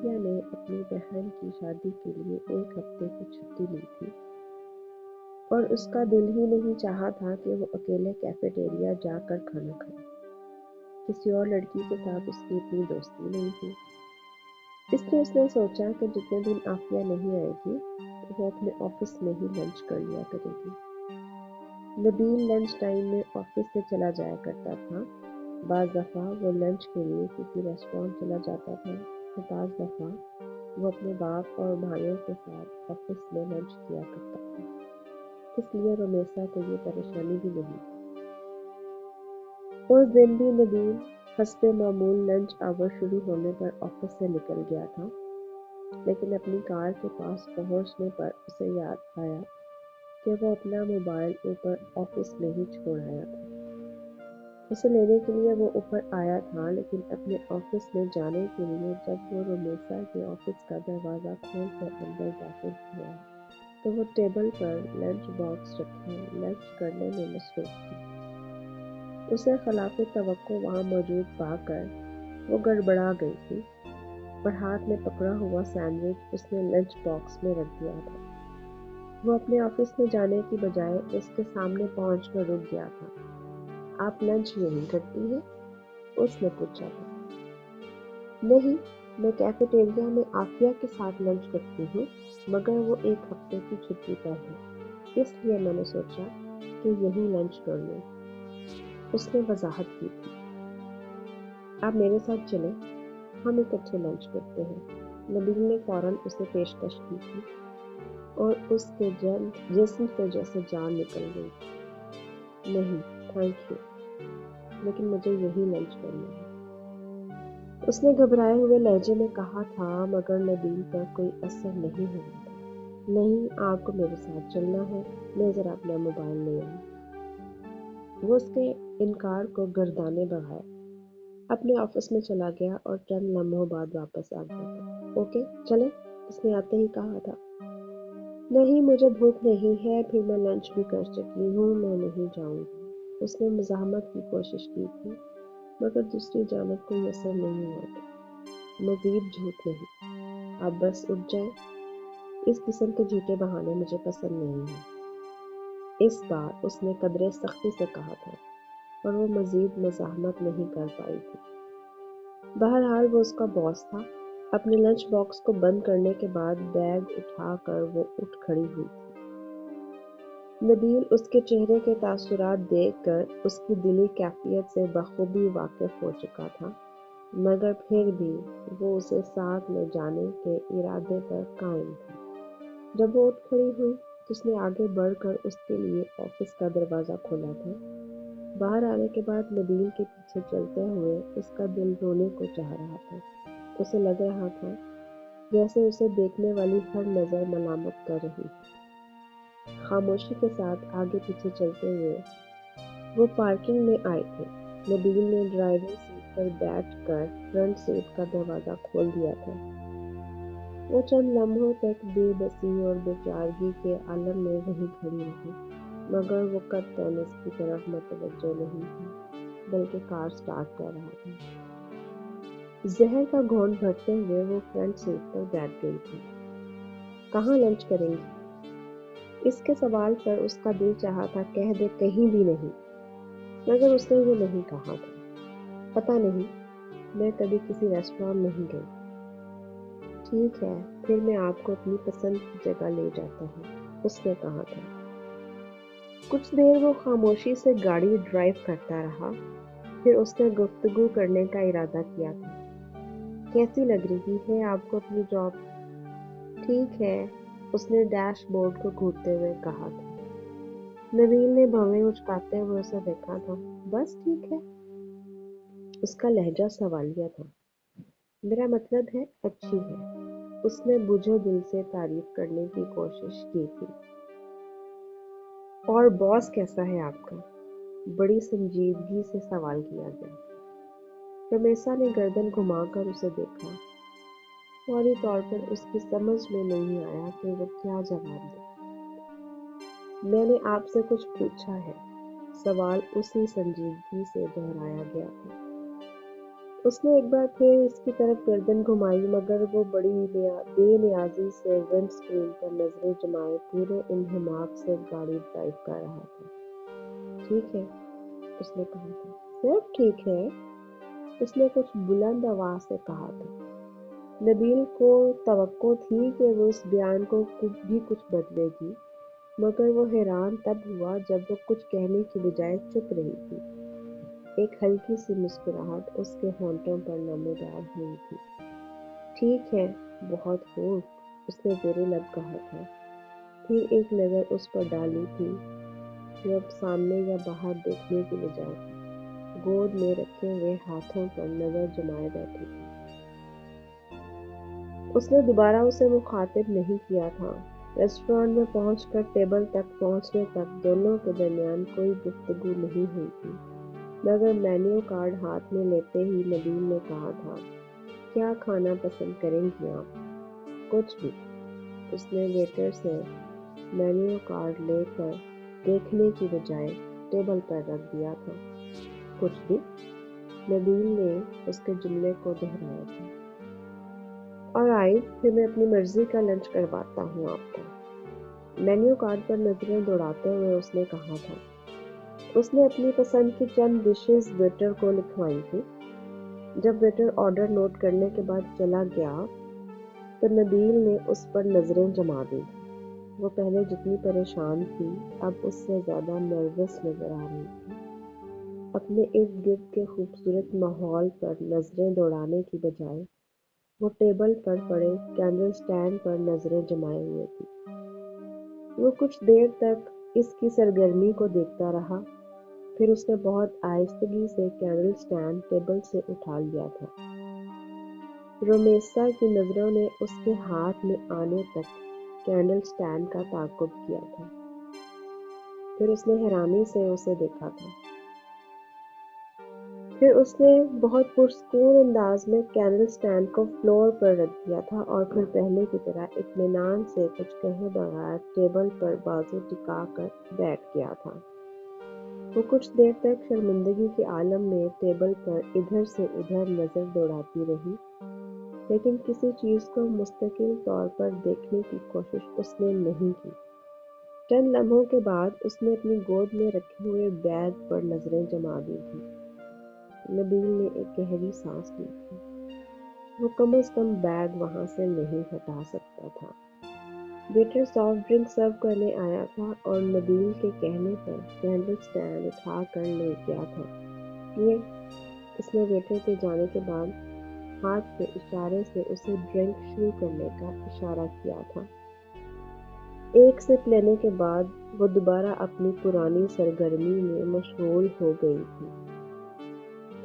آفیہ نے اپنی بہن کی شادی کے لیے 1 ہفتے کی چھٹی لی تھی اور اس کا دل ہی نہیں چاہا تھا کہ وہ اکیلے کیفیٹیریا جا کر کھانا کھائے۔ کسی اور لڑکی کے ساتھ اس کی اتنی دوستی نہیں تھی، اس لیے اس نے سوچا کہ جتنے دن آفیہ نہیں آئے گی وہ اپنے آفس میں ہی لنچ کر لیا کرے گی۔ نبیل لنچ ٹائم میں آفس سے چلا جایا کرتا تھا۔ بعض دفعہ وہ لنچ کے لیے کسی ریسٹورینٹ چلا جاتا تھا تو بعض دفعہ وہ اپنے باپ اور بھائیوں کے ساتھ آفس میں لنچ کیا کرتا تھا، اس لیے رمیسا کو یہ پریشانی بھی نہیں تھی۔ اس دن بھی نبیل حسب معمول لنچ آور شروع ہونے پر آفس سے نکل گیا تھا، لیکن اپنی کار کے پاس پہنچنے پر اسے یاد آیا کہ وہ اپنا موبائل اوپر آفس میں ہی چھوڑ آیا تھا۔ اسے لینے کے لیے وہ اوپر آیا تھا، لیکن اپنے آفس میں جانے کے لیے جب وہ رمیسا کے آفس کا دروازہ کھول کر اندر داخل ہوا تو وہ ٹیبل پر لنچ باکس رکھے لنچ کرنے میں مصروف تھی۔ اسے خلاف توقع وہاں موجود پا کر وہ گڑبڑا گئی تھی اور ہاتھ میں پکڑا ہوا سینڈوچ اس نے لنچ باکس میں رکھ دیا تھا۔ وہ اپنے آفس میں جانے کی بجائے اس کے سامنے پہنچ کر رک گیا تھا۔ آپ لنچ یہیں کرتی ہیں؟ اس نے پوچھا تھا۔ نہیں، میں کیفیٹیریا میں آفیہ کے ساتھ لنچ کرتی ہوں، مگر وہ 1 ہفتے کی چھٹی پر ہے، اس لیے میں نے سوچا کہ یہیں لنچ کر لوں، اس نے وضاحت کی تھی۔ آپ میرے ساتھ چلیں، ہم اکٹھے لنچ کرتے ہیں۔ نبیل نے فوراً اسے پیشکش کی تھی اور اس کے جسم سے جیسے جان نکل گئی۔ نہیں تھینک یو، لیکن مجھے یہی لنچ کرنا ہے، اس نے گھبرائے ہوئے لہجے میں کہا تھا، مگر نبیل پر کوئی اثر نہیں ہوا تھا۔ نہیں، آپ کو میرے ساتھ چلنا ہے، میں ذرا اپنا موبائل لے آؤں۔ وہ اس کے انکار کو گردانے بغیر اپنے آفس میں چلا گیا اور چند لمحوں بعد واپس آ گیا تھا۔ اوکے چلیں، اس نے آتے ہی کہا تھا۔ نہیں، مجھے بھوک نہیں ہے، پھر میں لنچ بھی کر چکی ہوں، میں نہیں جاؤں گی۔ اس نے مزاحمت کی کوشش کی تھی، مگر دوسری جانب کوئی اثر نہیں ہوا تھا۔ مزید جھوٹ نہیں، آپ بس اٹھ جائیں، اس قسم کے جھوٹے بہانے مجھے پسند نہیں ہیں۔ اس بار اس نے قدرے سختی سے کہا تھا اور وہ مزید مزاحمت نہیں کر پائی تھی۔ بہرحال وہ اس کا باس تھا۔ اپنے لنچ باکس کو بند کرنے کے بعد بیگ اٹھا کر وہ اٹھ کھڑی ہوئی تھی۔ نبیل اس کے چہرے کے تاثرات دیکھ کر اس کی دلی کیفیت سے بخوبی واقف ہو چکا تھا، مگر پھر بھی وہ اسے ساتھ لے جانے کے ارادے پر قائم تھا۔ جب وہ اٹھ کھڑی ہوئی تو اس نے آگے بڑھ کر اس کے لیے آفس کا دروازہ کھولا تھا۔ باہر آنے کے بعد نبیل کے پیچھے چلتے ہوئے اس کا دل رونے کو چاہ رہا تھا۔ اسے لگ رہا تھا جیسے اسے دیکھنے والی ہر نظر ملامت کر رہی تھی۔ خاموشی کے ساتھ آگے پیچھے چلتے ہوئے وہ پارکنگ میں آئے تھے۔ نبیل نے ڈرائیونگ سیٹ پر بیٹھ کر فرنٹ سیٹ کا دروازہ کھول دیا تھا۔ وہ چند لمحوں تک بے بسی اور بے چارگی کے عالم میں وہیں کھڑی رہی، مگر وہ قطعاً اس کی طرف متوجہ نہیں تھی، بلکہ کار سٹارٹ کر رہا تھا۔ زہر کا گھونٹ بھرتے ہوئے وہ فرنٹ سیٹ پر بیٹھ گئی تھی۔ کہاں لنچ کریں گی؟ اس کے سوال پر اس کا دل چاہا تھا کہہ دے کہیں بھی نہیں، مگر اس نے یہ نہیں کہا تھا۔ پتہ نہیں، میں کبھی کسی ریسٹورانٹ نہیں گئی۔ ٹھیک ہے، پھر میں آپ کو اپنی پسند کی جگہ لے جاتا ہوں، اس نے کہا تھا۔ کچھ دیر وہ خاموشی سے گاڑی ڈرائیو کرتا رہا، پھر اس نے گفتگو کرنے کا ارادہ کیا تھا۔ کیسی لگ رہی ہے آپ کو اپنی جاب؟ ٹھیک ہے، اس نے ڈیش بورڈ کو گھورتے ہوئے کہا تھا۔ نبیل نے بھویں اچکاتے ہوئے اسے دیکھا تھا۔ بس ٹھیک ہے، اس کا لہجہ سوالیہ تھا۔ میرا مطلب ہے اچھی ہے، اس نے بجھے دل سے تعریف کرنے کی کوشش کی تھی۔ اور باس کیسا ہے آپ کا؟ بڑی سنجیدگی سے سوال کیا گیا۔ رمیسا نے گردن گھما کر اسے دیکھا۔ فوری طور پر اس کی سمجھ میں نہیں آیا کہ وہ کیا جواب دے۔ میں نے آپ سے کچھ پوچھا ہے، سوال اسی سنجیدگی سے دہرایا گیا تھا۔ اس نے ایک بار پھر اس کی طرف گردن گھمائی، مگر وہ بڑی بے نیازی سے ونڈ اسکرین پر نظریں جمائے پورے انہماک سے گاڑی ڈرائیو کر رہا تھا۔ ٹھیک ہے، اس نے کہا تھا۔ سب ٹھیک ہے، اس نے کچھ بلند آواز سے کہا تھا۔ نبیل کو توقع تھی کہ وہ اس بیان کو بھی کچھ بدلے گی، مگر وہ حیران تب ہوا جب وہ کچھ کہنے کی بجائے چپ رہی تھی۔ ایک ہلکی سی مسکراہٹ اس کے ہونٹوں پر نمودار ہوئی تھی۔ ٹھیک ہے، بہت خوب، اس نے زیر لب کہا تھا، پھر ایک نظر اس پر ڈالی تھی جو اب سامنے یا باہر دیکھنے کی بجائے گود میں رکھے ہوئے ہاتھوں پر نظر جمائے بیٹھی تھی۔ اس نے دوبارہ اسے مخاطب نہیں کیا تھا۔ ریسٹورانٹ میں پہنچ کر ٹیبل تک پہنچنے تک دونوں کے درمیان کوئی گفتگو نہیں ہوئی تھی، مگر مینیو کارڈ ہاتھ میں لیتے ہی نبیل نے کہا تھا، کیا کھانا پسند کریں گی آپ؟ کچھ بھی، اس نے ویٹر سے مینیو کارڈ لے کر دیکھنے کی بجائے ٹیبل پر رکھ دیا تھا۔ کچھ بھی، نبیل نے اس کے جملے کو دہرایا تھا۔ آلرائٹ، پھر میں اپنی مرضی کا لنچ کرواتا ہوں آپ کو، مینیو کارڈ پر نظریں دوڑاتے ہوئے اس نے کہا تھا۔ اس نے اپنی پسند کی چند ڈشز ویٹر کو لکھوائی تھی۔ جب ویٹر آرڈر نوٹ کرنے کے بعد چلا گیا تو نبیل نے اس پر نظریں جما دی۔ وہ پہلے جتنی پریشان تھی اب اس سے زیادہ نروس نظر آ رہی تھی۔ اپنے ارد گرد کے خوبصورت ماحول پر نظریں دوڑانے کی بجائے وہ ٹیبل پر پڑے کینڈل سٹینڈ پر نظریں جمائے ہوئے تھی۔ وہ کچھ دیر تک اس کی سرگرمی کو دیکھتا رہا، پھر اس نے بہت آہستگی سے کینڈل سٹینڈ ٹیبل سے اٹھا لیا تھا۔ رومیسا کی نظروں نے اس کے ہاتھ میں آنے تک کینڈل سٹینڈ کا تعاقب کیا تھا، پھر اس نے حیرانی سے اسے دیکھا تھا۔ پھر اس نے بہت پرسکون انداز میں کینڈل سٹینڈ کو فلور پر رکھ دیا تھا اور پھر پہلے کی طرح اطمینان سے کچھ کہے بغیر ٹیبل پر بازو ٹکا کر بیٹھ گیا تھا۔ وہ کچھ دیر تک شرمندگی کے عالم میں ٹیبل پر ادھر سے ادھر نظر دوڑاتی رہی، لیکن کسی چیز کو مستقل طور پر دیکھنے کی کوشش اس نے نہیں کی۔ چند لمحوں کے بعد اس نے اپنی گود میں رکھے ہوئے بیگ پر نظریں جما دی تھی۔ نبیل نے ایک گہری سانس لی تھی۔ وہ کم از کم بیگ وہاں سے نہیں ہٹا سکتا تھا۔ ویٹر سافٹ ڈرنک سرو کرنے آیا تھا اور نبیل کے کہنے پر کینڈل سٹینڈ اٹھا کر لے گیا تھا۔ یہ، اس نے ویٹر کے جانے کے بعد ہاتھ کے اشارے سے اسے ڈرنک شروع کرنے کا اشارہ کیا تھا۔ ایک سپ لینے کے بعد وہ دوبارہ اپنی پرانی سرگرمی میں مشغول ہو گئی تھی۔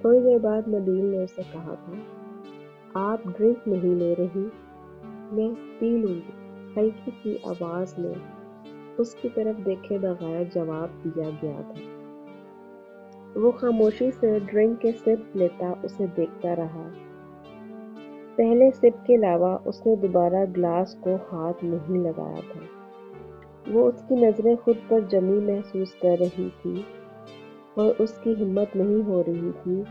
تھوڑی دیر بعد نبیل نے اسے کہا تھا، آپ ڈرنک نہیں لے رہی؟ میں پی لوں گی، ہلکی سی آواز میں اس کی طرف دیکھے بغیر جواب دیا گیا تھا۔ وہ خاموشی سے ڈرنک کے سپ لیتا اسے دیکھتا رہا۔ پہلے سپ کے علاوہ اس نے دوبارہ گلاس کو ہاتھ نہیں لگایا تھا۔ وہ اس کی نظریں خود پر جمی محسوس کر رہی تھی اور اس کی ہمت نہیں ہو رہی تھی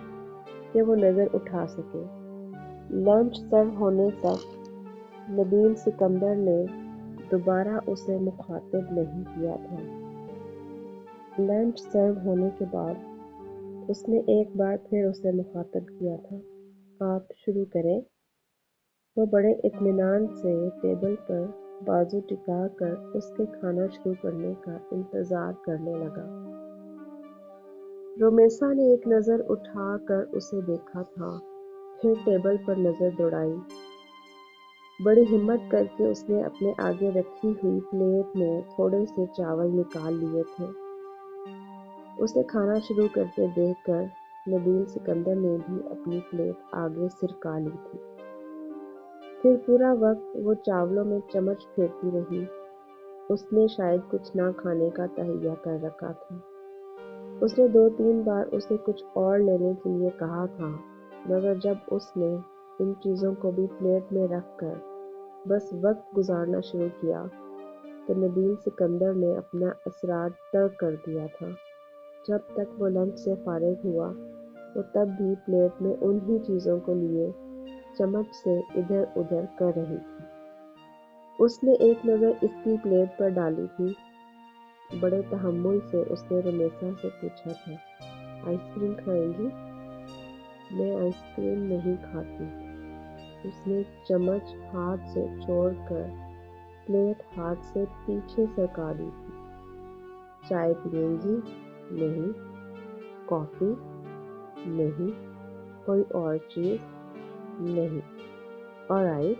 کہ وہ نظر اٹھا سکے۔ لنچ سرو ہونے تک نبیل سکندر نے دوبارہ اسے مخاطب نہیں کیا تھا۔ لنچ سرو ہونے کے بعد اس نے ایک بار پھر اسے مخاطب کیا تھا، آپ شروع کریں۔ وہ بڑے اطمینان سے ٹیبل پر بازو ٹکا کر اس کے کھانا شروع کرنے کا انتظار کرنے لگا۔ رومیسا نے ایک نظر اٹھا کر اسے دیکھا تھا، پھر ٹیبل پر نظر دوڑائی۔ بڑی ہمت کر کے اس نے اپنے آگے رکھی ہوئی پلیٹ میں تھوڑے سے چاول نکال لیے تھے۔ اسے کھانا شروع کرتے دیکھ کر نبیل سکندر نے بھی اپنی پلیٹ آگے سرکا لی تھی۔ پھر پورا وقت وہ چاولوں میں چمچ پھیرتی رہی۔ اس نے شاید کچھ نہ کھانے کا تہیہ کر رکھا تھا۔ اس نے 2-3 بار اسے کچھ اور لینے کے لیے کہا تھا، مگر جب اس نے ان چیزوں کو بھی پلیٹ میں رکھ کر بس وقت گزارنا شروع کیا تو نبیل سکندر نے اپنا اصرار ترک کر دیا تھا۔ جب تک وہ لنچ سے فارغ ہوا وہ تب بھی پلیٹ میں انہی چیزوں کو لیے چمچ سے ادھر ادھر کر رہی تھی۔ اس نے ایک نظر اس کی پلیٹ پر ڈالی تھی۔ بڑے تحمل سے اس نے رمیسا سے پوچھا تھا، آئس کریم کھائیں گی؟ میں آئس کریم نہیں کھاتی۔ اس نے چمچ ہاتھ سے چھوڑ کر پلیٹ ہاتھ سے پیچھے سرکا دی تھی۔ چائے پئیں گی؟ نہیں۔ کافی؟ نہیں۔ کوئی اور چیز؟ نہیں۔ آلرائٹ،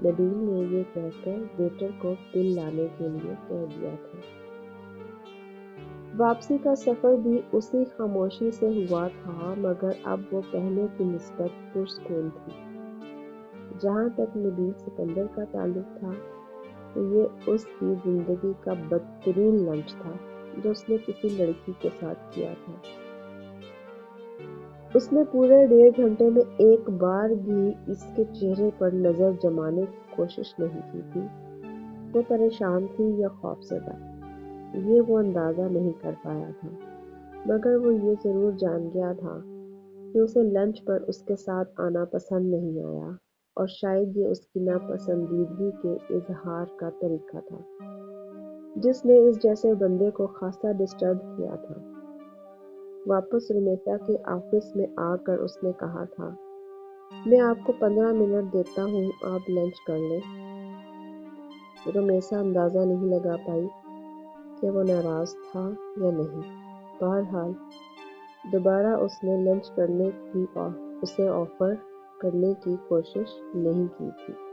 نبیل نے یہ کہہ کر ویٹر کو بل لانے کے لیے کہہ دیا تھا۔ واپسی کا سفر بھی اسی خاموشی سے ہوا تھا، مگر اب وہ پہلے کی نسبت پرسکون تھی۔ جہاں تک نبیل سکندر کا تعلق تھا تو یہ اس کی زندگی کا بدترین لنچ تھا جو اس نے کسی لڑکی کے ساتھ کیا تھا۔ اس نے پورے 1.5 گھنٹے میں ایک بار بھی اس کے چہرے پر نظر جمانے کی کوشش نہیں کی تھی۔ وہ پریشان تھی یا خوفزدہ، یہ وہ اندازہ نہیں کر پایا تھا، مگر وہ یہ ضرور جان گیا تھا کہ اسے لنچ پر اس کے ساتھ آنا پسند نہیں آیا، اور شاید یہ اس کی ناپسندیدگی کے اظہار کا طریقہ تھا جس نے اس جیسے بندے کو خاصا ڈسٹرب کیا تھا۔ واپس رمیسا کے آفس میں آ کر اس نے کہا تھا، میں آپ کو 15 منٹ دیتا ہوں، آپ لنچ کر لیں۔ رمیسا اندازہ نہیں لگا پائی کہ وہ ناراض تھا یا نہیں۔ بہرحال دوبارہ اس نے لنچ کرنے کی اسے آفر کرنے کی کوشش نہیں کی تھی۔